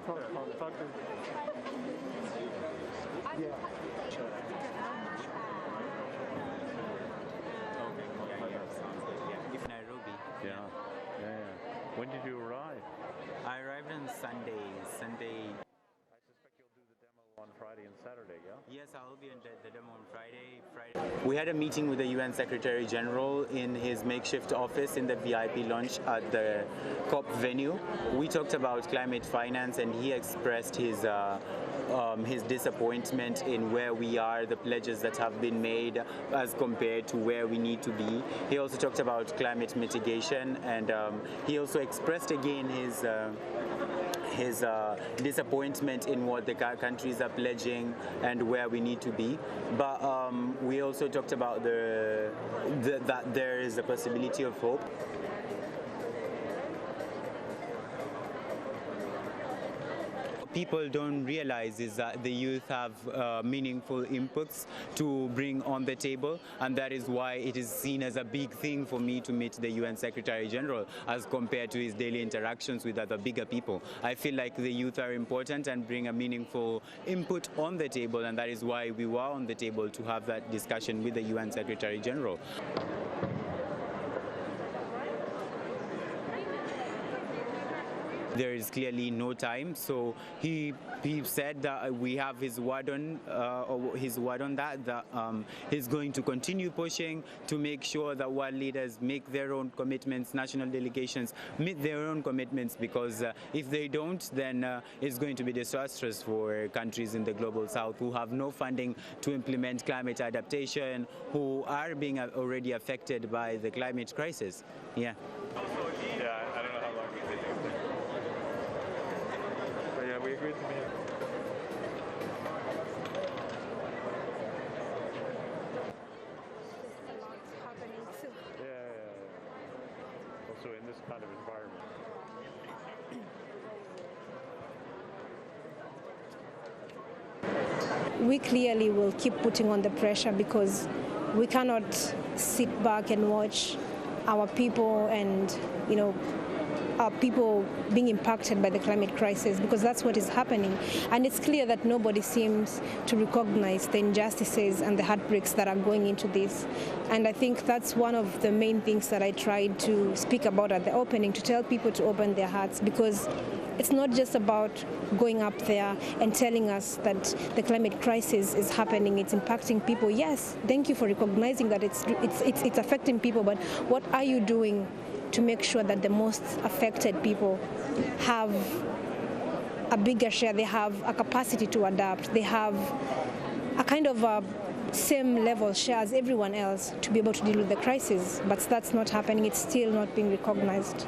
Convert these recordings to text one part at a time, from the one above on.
Talk to. Yeah. Nairobi. Yeah. When did you arrive? I arrived on Sunday. I suspect you'll do the demo on Friday and Saturday, yeah? Yes, I will be on the demo on Friday. We had a meeting with the UN Secretary General in his makeshift office in the VIP lounge at the COP venue. We talked about climate finance, and he expressed his disappointment in where we are, the pledges that have been made as compared to where we need to be. He also talked about climate mitigation, and he also expressed again his disappointment in what the countries are pledging and where we need to be. But we also talked about that there is a possibility of hope. People don't realize is that the youth have meaningful inputs to bring on the table, and that is why it is seen as a big thing for me to meet the UN Secretary General as compared to his daily interactions with other bigger people. I feel like the youth are important and bring a meaningful input on the table, and that is why we were on the table to have that discussion with the UN Secretary General. There is clearly no time, so he said that we have his word on that he's going to continue pushing to make sure that world leaders make their own commitments, national delegations meet their own commitments, because if they don't, then it's going to be disastrous for countries in the global south who have no funding to implement climate adaptation, who are being already affected by the climate crisis. Yeah. Yeah, I don't know how long we've been here. But yeah, we agreed to meet. Yeah. Also in this kind of environment. We clearly will keep putting on the pressure, because we cannot sit back and watch our people and, our people being impacted by the climate crisis, because that's what is happening. And it's clear that nobody seems to recognize the injustices and the heartbreaks that are going into this. And I think that's one of the main things that I tried to speak about at the opening, to tell people to open their hearts, because it's not just about going up there and telling us that the climate crisis is happening, it's impacting people. Yes, thank you for recognizing that it's affecting people, but what are you doing to make sure that the most affected people have a bigger share, they have a capacity to adapt, they have a kind of a same level share as everyone else to be able to deal with the crisis, but that's not happening. It's still not being recognized.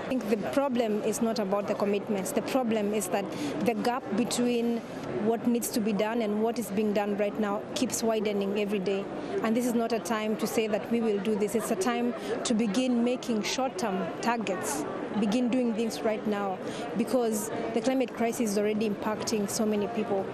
I think the problem is not about the commitments. The problem is that the gap between what needs to be done and what is being done right now keeps widening every day. And this is not a time to say that we will do this. It's a time to begin making short-term targets, begin doing things right now, because the climate crisis is already impacting so many people.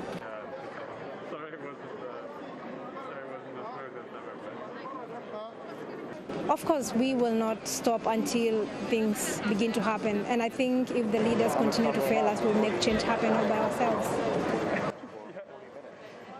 Of course, we will not stop until things begin to happen. And I think if the leaders continue to fail us, we'll make change happen all by ourselves.